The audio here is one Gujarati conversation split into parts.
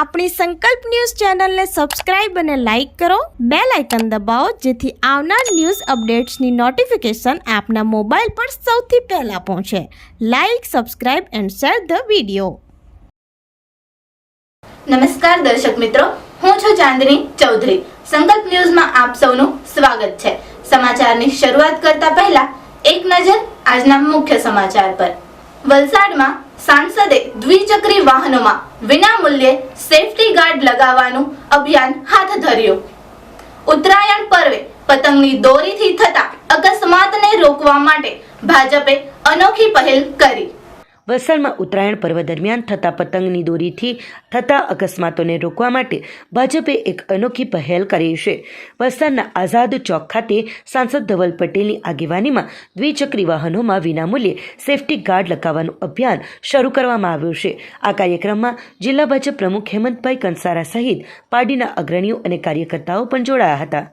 આપણી સંકલ્પ ન્યૂઝ ચેનલને સબસ્ક્રાઇબ અને લાઇક કરો, બેલ આઇકન દબાવો જેથી આવનાર ન્યૂઝ અપડેટ્સની નોટિફિકેશન આપના મોબાઈલ પર સૌથી પહેલા પહોંચે. Like, subscribe and share the video. નમસ્કાર દર્શક મિત્રો, હું છું ચાંદની ચૌધરી. સંકલ્પ ન્યૂઝમાં આપ સૌનું સ્વાગત છે. સમાચારની શરૂઆત કરતા પહેલા એક નજર આજના મુખ્ય સમાચાર પર. વલસાડમાં સાંસદે દ્વિચક્રી વાહનોમાં વિનામૂલ્યે સેફટી ગાર્ડ લગાવવાનું અભિયાન હાથ ધર્યું. ઉત્તરાયણ પર્વે પતંગની દોરીથી થતા અકસ્માતને રોકવા માટે ભાજપે અનોખી પહેલ કરી. વલસાડમાં ઉત્તરાયણ પર્વ દરમિયાન થતા પતંગની દોરીથી થતા અકસ્માતોને રોકવા માટે ભાજપે એક અનોખી પહેલ કરી છે. વલસાડના આઝાદ ચોક ખાતે સાંસદ ધવલ પટેલની આગેવાનીમાં દ્વિચક્રી વાહનોમાં વિનામૂલ્યે સેફટી ગાર્ડ લગાવવાનું અભિયાન શરૂ કરવામાં આવ્યું છે. આ કાર્યક્રમમાં જિલ્લા ભાજપ પ્રમુખ હેમંતભાઈ કંસારા સહિત પાર્ટીના અગ્રણીઓ અને કાર્યકર્તાઓ પણ જોડાયા હતા.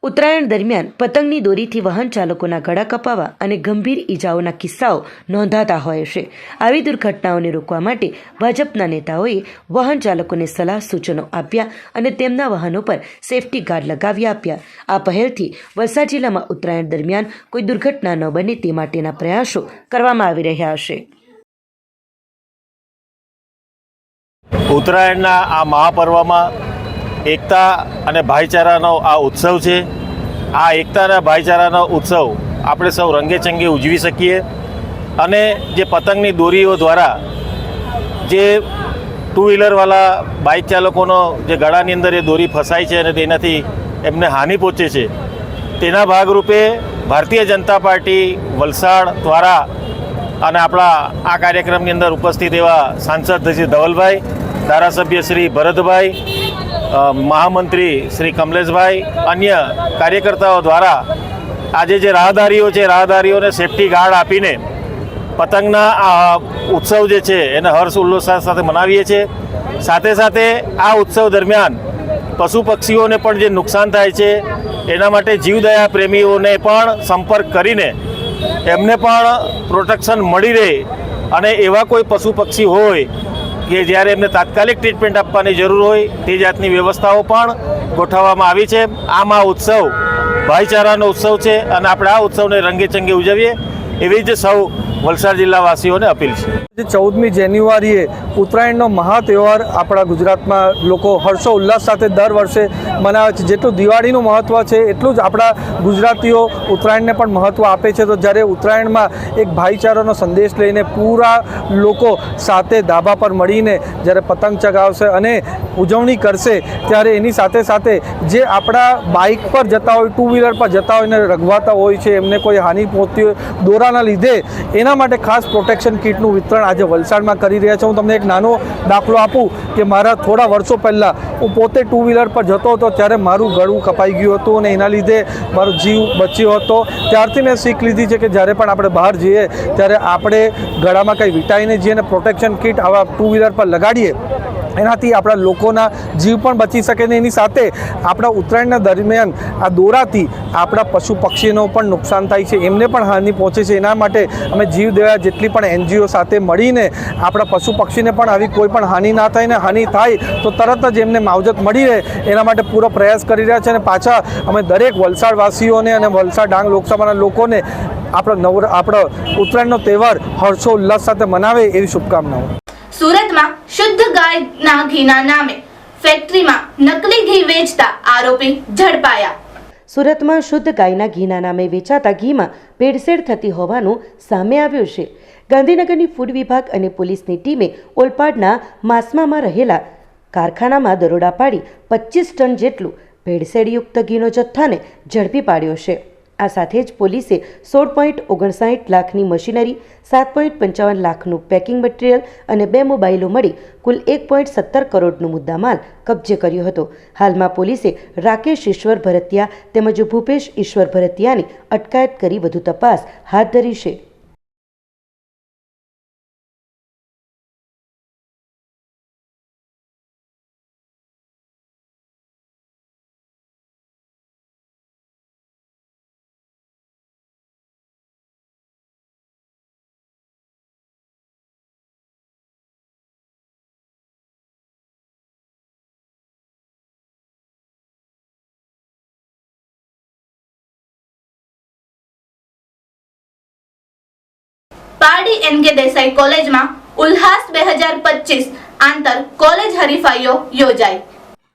ઉત્તરાયણ દરમિયાન પતંગની દોરીથી વાહન ચાલકોના ગળા કપાવા અને ગંભીર ઈજાઓના કિસ્સાઓ નોંધાતા હોય છે. આવી દુર્ઘટનાઓને રોકવા માટે ભાજપના નેતાઓએ વાહન ચાલકોને સલાહ સૂચનો આપ્યા અને તેમના વાહનો પર સેફટી ગાર્ડ લગાવી આપ્યા. આ પહેલથી વલસાડ જિલ્લામાં ઉત્તરાયણ દરમિયાન કોઈ દુર્ઘટના ન બને તે માટેના પ્રયાસો કરવામાં આવી રહ્યા છે. ઉત્તરાયણના આ મહાપર્વમાં એકતા અને ભાઈચારાનો આ ઉત્સવ છે. આ એકતા અને ભાઈચારાનો ઉત્સવ આપણે સૌ રંગેચંગે ઉજવી શકીએ અને જે પતંગની દોરીઓ દ્વારા જે ટુ વ્હીલરવાળા બાઇક ચાલકોનો જે ગળાની અંદર એ દોરી ફસાય છે અને તેનાથી એમને હાનિ પહોંચે છે, તેના ભાગરૂપે ભારતીય જનતા પાર્ટી વલસાડ દ્વારા અને આપણા આ કાર્યક્રમની અંદર ઉપસ્થિત એવા સાંસદ શ્રી ધવલભાઈ, ધારાસભ્ય શ્રી ભરતભાઈ, મહામંત્રી શ્રી કમલેશભાઈ, અન્ય કાર્યકર્તાઓ દ્વારા આજે જે રાહદારીઓ છે, રાહદારીઓને સેફટી ગાર્ડ આપીને પતંગના આ ઉત્સવ જે છે એને હર્ષ ઉલ્લાસ સાથે મનાવીએ છીએ. સાથે સાથે આ ઉત્સવ દરમિયાન પશુ પક્ષીઓને પણ જે નુકસાન થાય છે એના માટે જીવદયા પ્રેમીઓને પણ સંપર્ક કરીને એમને પણ પ્રોટેક્શન મળી રહે અને એવા કોઈ પશુ પક્ષી હોય કે જ્યારે એમને તાત્કાલિક ટ્રીટમેન્ટ આપવાની જરૂર હોય તે જાતની વ્યવસ્થાઓ પણ ગોઠવવામાં આવી છે. આમ આ ઉત્સવ ભાઈચારાનો ઉત્સવ છે અને આપણે આ ઉત્સવને રંગેચંગે ઉજવીએ એવી જ સૌ વલસાડ જિલ્લાવાસીઓને અપીલ છે. 14મી જાન્યુઆરીએ ઉત્તરાયણનો મહા તહેવાર આપણા ગુજરાતમાં લોકો હર્ષો ઉલ્લાસ સાથે દર વર્ષે મનાવે છે. જેટલું દિવાળીનું મહત્ત્વ છે એટલું જ આપણા ગુજરાતીઓ ઉત્તરાયણને પણ મહત્ત્વ આપે છે. તો જ્યારે ઉત્તરાયણમાં એક ભાઈચારાનો સંદેશ લઈને પૂરા લોકો સાથે ધાબા પર મળીને જ્યારે પતંગ ચગાવશે અને ઉજવણી કરશે ત્યારે એની સાથે સાથે જે આપણા બાઇક પર જતા હોય, ટુ વ્હીલર પર જતા હોય ને રઘવાતા હોય છે, એમને કોઈ હાનિ પહોંચતી હોય દોરાના લીધે, એના માટે ખાસ પ્રોટેક્શન કીટનું વિતરણ આજે વલસાડમાં કરી રહ્યા છે. હું તમને એક નાનો દાખલો આપું કે મારા થોડા વર્ષો પહેલાં હું પોતે ટુ વ્હીલર પર જતો હતો ત્યારે મારું ગળું કપાઈ ગયું હતું અને એના લીધે મારો જીવ બચ્યો હતો. ત્યારથી મેં શીખ લીધી છે કે જ્યારે પણ આપણે બહાર જઈએ ત્યારે આપણે ગળામાં કંઈ વીંટાઈને જઈએ અને પ્રોટેક્શન કીટ આવા ટુ વ્હીલર પર લગાડીએ, એનાથી આપણા લોકોના જીવ પણ બચી શકે ને એની સાથે આપણા ઉત્તરાયણના દરમિયાન આ દોરાથી આપણા પશુ પક્ષીનો પણ નુકસાન થાય છે, એમને પણ હાનિ પહોંચે છે. એના માટે અમે જીવદયા જેટલી પણ એનજીઓ સાથે મળીને આપણા પશુ પક્ષીને પણ આવી કોઈ પણ હાનિ ના થાય ને હાનિ થાય તો તરત જ એમને માવજત મળી રહે એના માટે પૂરો પ્રયાસ કરી રહ્યા છે. અને પાછા અમે દરેક વલસાડવાસીઓને અને વલસાડ ડાંગ લોકસભાના લોકોને આપણો ઉત્તરાયણનો તહેવાર હર્ષો ઉલ્લાસ સાથે મનાવે એવી શુભકામનાઓ. સુરતમાં શુદ્ધ ગાયના ઘીના નામે ફેક્ટરીમાં નકલી ઘી વેચતા આરોપી ઝડપાયા. સુરતમાં શુદ્ધ ગાયના ઘીના નામે વેચાતા ઘીમાં ભેળસેળ થતી હોવાનું સામે આવ્યું છે. ગાંધીનગરની ફૂડ વિભાગ અને પોલીસની ટીમે ઓલપાડના માસમામાં રહેલા કારખાનામાં દરોડા પાડી 25 ટન જેટલું ભેળસેળયુક્ત ઘીનો જથ્થાને ઝડપી પાડ્યો છે. આ સાથે જ પોલીસે 16.59 લાખની મશીનરી, 7.55 લાખનું પેકિંગ મટીરિયલ અને 2 મોબાઈલો મળી કુલ 1.17 કરોડનો મુદ્દામાલ કબજે કર્યો હતો. હાલમાં પોલીસે રાકેશ ઈશ્વર ભરતિયા તેમજ ભૂપેશ ઈશ્વર ભરતિયાની અટકાયત કરી વધુ તપાસ હાથ ધરી છે. પારડી NK દેસાઈ કોલેજમાં ઉલ્લાસ 2025 આંતર કોલેજ હરીફાઈઓ યોજાઈ.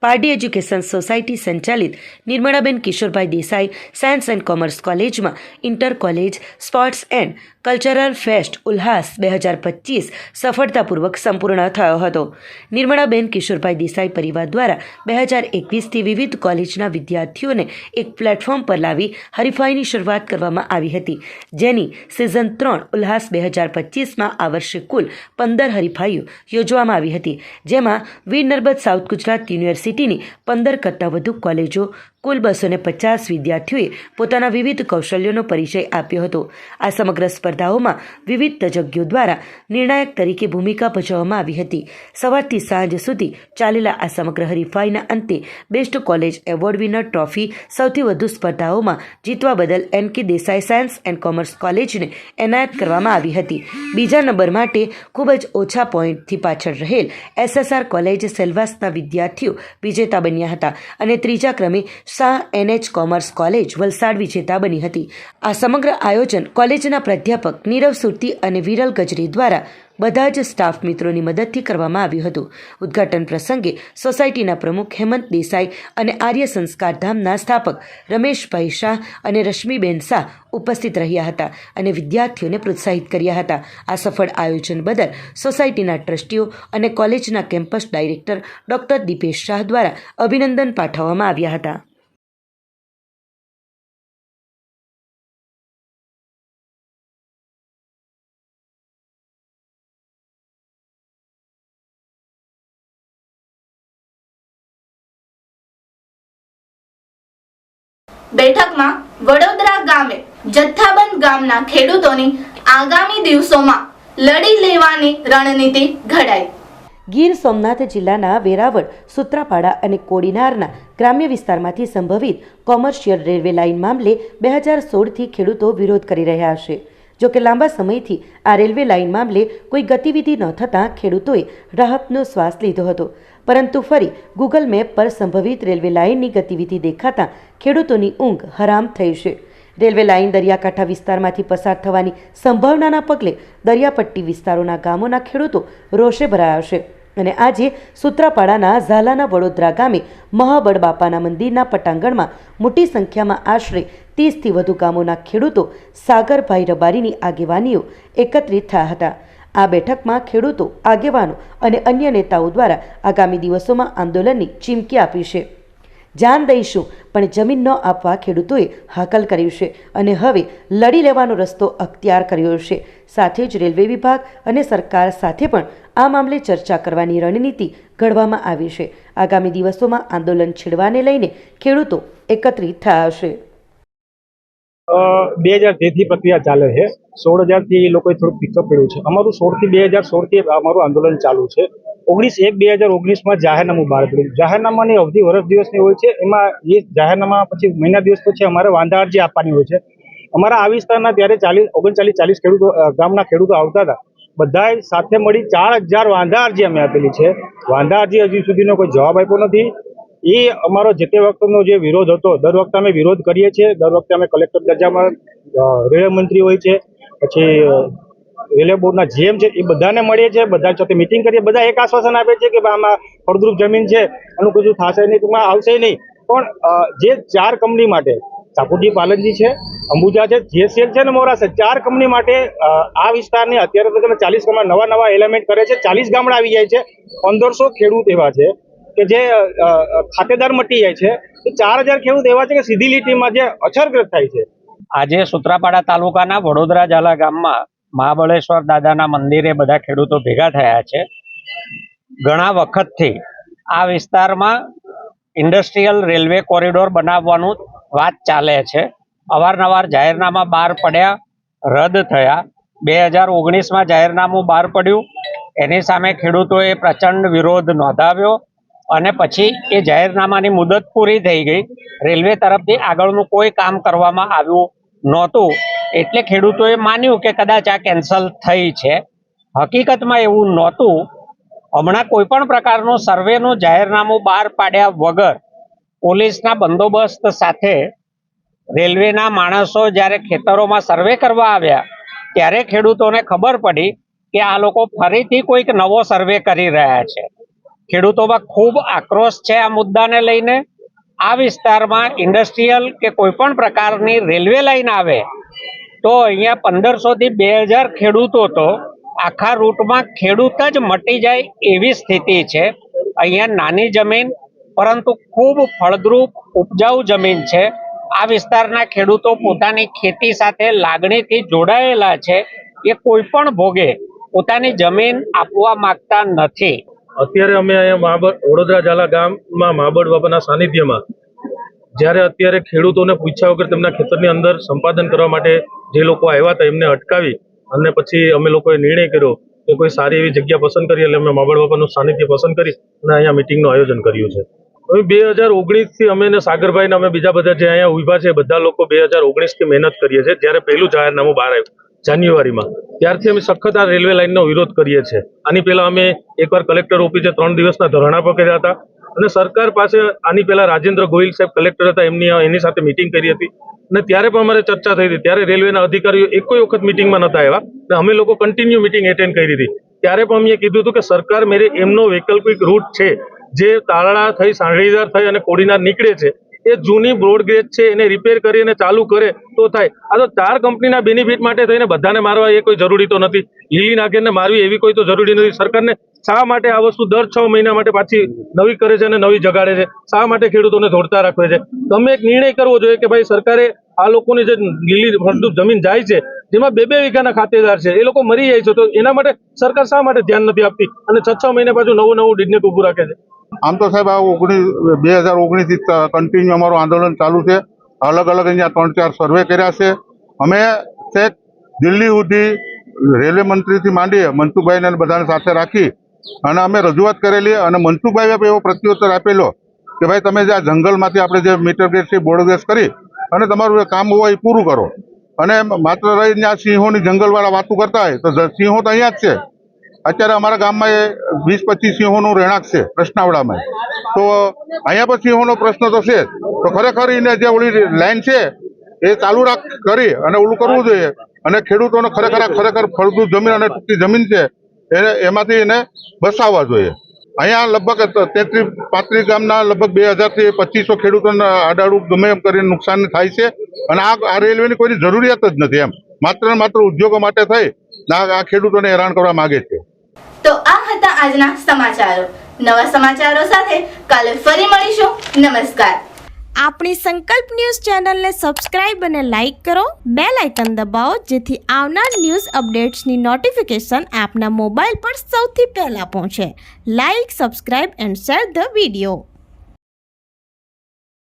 પારડી એજ્યુકેશન સોસાયટી સંચાલિત Nirmalaben Kishorbhai Desai science and commerce કોલેજમાં inter college sports and cultural fest Ullas 2025 સફળતાપૂર્વક સંપૂર્ણ થયો હતો. નિર્મળાબેન કિશોરભાઈ દેસાઈ પરિવાર દ્વારા 2021થી વિવિધ કોલેજના વિદ્યાર્થીઓને એક પ્લેટફોર્મ પર લાવી હરીફાઈની શરૂઆત કરવામાં આવી હતી, જેની સિઝન 3 ઉલ્લાસ 2025માં આ વર્ષે કુલ 15 હરીફાઈઓ યોજવામાં આવી હતી, જેમાં વીર નર્મદ સાઉથ ગુજરાત યુનિવર્સિટીની 15 કરતાં વધુ કોલેજો, કુલ 250 વિદ્યાર્થીઓએ પોતાના વિવિધ કૌશલ્યોનો પરિચય આપ્યો હતો. આ સમગ્ર સ્પર્ધાઓમાં વિવિધ તજજ્ઞો દ્વારા નિર્ણાયક તરીકે ભૂમિકા ભજવવામાં આવી હતી. સવારથી સાંજ સુધી ચાલેલા આ સમગ્ર હરીફાઈના અંતે best college award winner trophy સૌથી વધુ સ્પર્ધાઓમાં જીતવા બદલ NK Desai science and commerce કોલેજને એનાયત કરવામાં આવી હતી. બીજા નંબર માટે ખૂબ જ ઓછા પોઈન્ટથી પાછળ રહેલ SSR કોલેજ સેલવાસના વિદ્યાર્થીઓ વિજેતા બન્યા હતા અને ત્રીજા ક્રમે Shah NH commerce college Valsad વિજેતા બની હતી. આ સમગ્ર આયોજન કોલેજના પ્રાધ્યાપક નીરવ સુરતી અને વિરલ ગજરી દ્વારા બધા જ સ્ટાફ મિત્રોની મદદથી કરવામાં આવ્યું હતું. ઉદ્ઘાટન પ્રસંગે સોસાયટીના પ્રમુખ હેમંત દેસાઈ અને આર્ય સંસ્કાર ધામના સ્થાપક રમેશભાઈ શાહ અને રશ્મિબેન શાહ ઉપસ્થિત રહ્યા હતા અને વિદ્યાર્થીઓને પ્રોત્સાહિત કર્યા હતા. આ સફળ આયોજન બદલ સોસાયટીના ટ્રસ્ટીઓ અને કોલેજના campus director doctor Dipesh Shah દ્વારા અભિનંદન પાઠવવામાં આવ્યા હતા. બેઠકમાં વડોદરા ગામે જથ્થાબંધ ગામના ખેડૂતોની આગામી દિવસોમાં લડી લેવાની રણનીતિ ઘડાઈ. ગીર સોમનાથ જિલ્લાના વેરાવળ, સૂત્રાપાડા અને કોડીનારના ગ્રામ્ય વિસ્તારમાંથી સંભવિત કોમર્શિયલ રેલવે લાઇન મામલે 2016થી ખેડૂતો વિરોધ કરી રહ્યા છે. જોકે લાંબા સમયથી આ રેલવે લાઇન મામલે કોઈ ગતિવિધિ ન થતાં ખેડૂતોએ રાહતનો શ્વાસ લીધો હતો, પરંતુ ફરી ગૂગલ મેપ પર સંભવિત રેલવે લાઇનની ગતિવિધિ દેખાતા ખેડૂતોની ઊંઘ હરામ થઈ છે. રેલવે લાઇન દરિયાકાંઠા વિસ્તારમાંથી પસાર થવાની સંભાવનાના પગલે દરિયાપટ્ટી વિસ્તારોના ગામોના ખેડૂતો રોષે ભરાયા છે અને આજે સૂત્રાપાડાના ઝાલાના વડોદરા ગામે મહાબળ બાપાના મંદિરના પટાંગણમાં મોટી સંખ્યામાં આશરે 30થી વધુ ગામોના ખેડૂતો સાગરભાઈ રબારીની આગેવાનીઓ એકત્રિત થયા હતા. આ બેઠકમાં ખેડૂતો, આગેવાનો અને અન્ય નેતાઓ દ્વારા આગામી દિવસોમાં આંદોલનની ચીમકી આપી છે. જાન દઈશું પણ જમીન ન આપવા ખેડૂતોએ હાકલ કર્યું છે અને હવે લડી લેવાનો રસ્તો અખ્તિયાર કર્યો છે. સાથે જ રેલવે વિભાગ અને સરકાર સાથે પણ આ મામલે ચર્ચા કરવાની રણનીતિ ઘડવામાં આવી છે. આગામી દિવસોમાં આંદોલન છેડવાને લઈને ખેડૂતો એકત્રિત થયા છે. 2013થી પ્રક્રિયા ચાલે છે. 16,000થી એ લોકોએ થોડું પિકઅપ કર્યું છે. અમારું 16થી 2016થી અમારું આંદોલન ચાલુ છે. 19/1/2019માં જાહેરનામું બહાર પડ્યું. જાહેરનામાની અવધિ વર્ષ દિવસની હોય છે. એમાં એ જાહેરનામા પછી મહિના દિવસ પછી અમારે વાંધા અરજી આપવાની હોય છે. અમારા આ વિસ્તારના ત્યારે 39-40 ખેડૂતો ગામના ખેડૂતો આવતા હતા. બધાએ સાથે મળી 4,000 વાંધા અરજી અમે આપેલી છે. વાંધા અરજી હજી સુધીનો કોઈ જવાબ આપ્યો નથી. એ અમારો જે તે વખતનો જે વિરોધ હતો, દર વખતે અમે વિરોધ કરીએ છીએ. દર વખતે અમે કલેક્ટર દરજામાં રેલવે મંત્રી હોય છે, પછી રેલવે બોર્ડના GM છે, એ બધાને મળીએ છીએ, બધા સાથે મિટિંગ કરીએ. બધા એક આશ્વાસન આપે છે કે આમાં ફળદ્રુપ જમીન છે, આનું કશું થશે નહીં, ટૂંકમાં આવશે નહીં. પણ જે 4 કંપની માટે સાપુજી પાલનજી છે, અંબુજા છે, GSL છે ને મોરાસ છે, 4 કંપની માટે આ વિસ્તારની અત્યારે તો તમે 40 નવા એલિમેન્ટ કરે છે. 40 ગામડા આવી જાય છે. 1500 ખેડૂત એવા છે કે જે ખાતેદાર મટી જાય છે. તો 4,000 ખેડૂત એવા છે કે સીધી લીટીમાં જે અસરગ્રસ્ત થાય છે. આજે સૂત્રાપાડા તાલુકાના વડોદરા ઝાલા ગામમાં મહાબળેશ્વર દાદાના મંદિરે બધા ખેડૂતો ભેગા થયા છે. ઘણા વખતથી આ વિસ્તારમાં ઇન્ડસ્ટ્રીયલ રેલવે કોરિડોર બનાવવાનું વાત ચાલે છે. અવારનવાર જાહેરનામા બહાર પડ્યા, રદ થયા. 2019માં જાહેરનામું બહાર પડ્યું, એની સામે ખેડૂતોએ પ્રચંડ વિરોધ નોંધાવ્યો અને પછી એ જાહેરનામાની મુદત પૂરી થઈ ગઈ. રેલવે તરફથી આગળનું કોઈ કામ કરવામાં આવ્યું નહોતું, એટલે ખેડૂતોએ માન્યું કે કદાચ આ કેન્સલ થઈ છે. હકીકતમાં એવું નહોતું. હમણાં કોઈ પણ પ્રકારનું સર્વેનું જાહેરનામું બહાર પાડ્યા વગર પોલીસના બંદોબસ્ત સાથે રેલવેના માણસો જ્યારે ખેતરોમાં સર્વે કરવા આવ્યા ત્યારે ખેડૂતોને ખબર પડી કે આ લોકો ફરીથી કોઈક નવો સર્વે કરી રહ્યા છે. ખેડૂતોમાં ખૂબ આક્રોશ છે આ મુદ્દાને લઈને. આ વિસ્તારમાં ઇન્ડસ્ટ્રીયલ કે કોઈ પણ પ્રકારની રેલવે લાઈન આવે તો અહીંયા 1500 થી 2000 ખેડૂતો તો આખા રૂટમાં ખેડૂત જ મટી જાય એવી સ્થિતિ છે. અહીંયા નાની જમીન પરંતુ ખૂબ ફળદ્રુપ ઉપજાઉ જમીન છે. આ વિસ્તારના ખેડૂતો પોતાની ખેતી સાથે લાગણીથી જોડાયેલા છે. એ કોઈ પણ ભોગે પોતાની જમીન આપવા માંગતા નથી. અત્યારે અમે અહીંયા વડોદરા ઝાલા ગામમાં મહાબળ બાબાના સાનિધ્યમાં જ્યારે અત્યારે ખેડૂતોને પૂછ્યા વગર તેમના ખેતરની અંદર સંપાદન કરવા માટે જે લોકો આવ્યા હતા એમને અટકાવી અને પછી અમે લોકોએ નિર્ણય કર્યો કે કોઈ સારી એવી જગ્યા પસંદ કરી એટલે અમે મહાબળ બાબાનું સાનિધ્ય પસંદ કરી અને અહીંયા મિટિંગનું આયોજન કર્યું છે. હવે 2019થી અમે ને સાગરભાઈ ને અમે બીજા બધા જે અહીંયા ઉભા છે બધા લોકો 2019થી મહેનત કરીએ છીએ. જ્યારે પહેલું જાહેરનામું બહાર આવ્યું જાન્યુઆરીમાં ત્યારથી અમે સખત આ રેલવે લાઇનનો વિરોધ કરીએ છીએ. આની પહેલા અમે એકવાર કલેક્ટર ઓફિસે 3 દિવસના ધરણા પર કર્યા હતા અને સરકાર પાસે આની પહેલા રાજેન્દ્ર ગોહિલ સાહેબ કલેક્ટર હતા એની સાથે મિટિંગ કરી હતી અને ત્યારે પણ અમારે ચર્ચા થઈ હતી. ત્યારે રેલવેના અધિકારીઓ એકોય વખત મિટિંગમાં નતા આવ્યા અને અમે લોકો કન્ટિન્યુ મિટિંગ એટેન્ડ કરી હતી. ત્યારે પણ અમે કીધું હતું કે સરકાર મેરે એમનો વૈકલ્પિક રૂટ છે જે તારડા થઈ સાંઢળીદાર થઈ અને કોડીનાર નીકળે છે એ જૂની બ્રોડગેજ છે એને રિપેર કરી અને ચાલુ કરે તો થાય. આ તો 4 કંપનીના બેનિફિટ માટે થઈને બધાને મારવા એ કોઈ જરૂરી તો નથી. લીલી નાગેરને મારવી એવી કોઈ તો જરૂરી નથી. સરકારને શા માટે આ વસ્તુ દર 6 મહિના માટે પાછી નવી કરે છે અને નવી જગાડે છે? શા માટે ખેડૂતોને દોડતા રાખવે છે? તમે એક નિર્ણય કરવો જોઈએ કે ભાઈ સરકારે આ લોકોની જે લીલી ફળદ્રુપ જમીન જાય છે જેમાં 2-2 વીઘાના ખાતેદાર છે એ લોકો મરી જાય છે તો એના માટે સરકાર શા માટે ધ્યાન નથી આપતી અને 6 મહિને પાછું નવું ડિડનેક ઊભું રાખે છે? આમ તો સાહેબ આ 2019થી કન્ટિન્યુ અમારું આંદોલન ચાલુ છે. અલગ અલગ અહીંયા 3-4 સર્વે કર્યા છે. અમે છેક દિલ્હી સુધી રેલવે મંત્રીથી માંડી મનસુખભાઈને બધાને સાથે રાખી અને અમે રજૂઆત કરેલી અને મનસુખભાઈએ એવો પ્રત્યુત્તર આપેલો કે ભાઈ તમે જે આ જંગલમાંથી આપણે જે મીટર ગેસ છે બોર્ડગેસ કરી અને તમારું કામ હોય એ પૂરું કરો. અને માત્ર રહીને આ સિંહોની જંગલવાળા વાતો કરતા હોય તો સિંહો તો અહીંયા જ છે. અત્યારે અમારા ગામમાં 20-25 સિંહોનું રહેણાંક છે પ્રશ્નાવડામાં. તો અહીંયા પણ સિંહોનો પ્રશ્ન તો છે તો ખરેખર એને જે ઓલી લાઈન છે એ ચાલુ કરી અને ઓલું કરવું જોઈએ અને ખેડૂતોને ખરેખર ફળદ્રુપ જમીન અને ટૂંકી જમીન છે એમાંથી એને બસાવવા જોઈએ. અહીંયા લગભગ 33-35 ગામના લગભગ 2000 થી 2500 ખેડૂતોને આડાડું ગમે એમ કરીને નુકસાન થાય છે અને આ રેલવેની કોઈની જરૂરિયાત જ નથી. એમ માત્ર ને માત્ર ઉદ્યોગો માટે થઈ આ ખેડૂતોને હેરાન કરવા માંગે છે. તો આ હતા આજના સમાચારો. નવા સમાચારો સાથે કાલે ફરી મળીશું. નમસ્કાર. આપણી સંકલ્પ ન્યૂઝ ચેનલને સબસ્ક્રાઇબ અને લાઇક કરો, બેલ આઇકન દબાવો જેથી આવનાર ન્યૂઝ અપડેટ્સની નોટિફિકેશન આપના મોબાઈલ પર સૌથી પહેલા પહોંચે. Like, subscribe and share the video.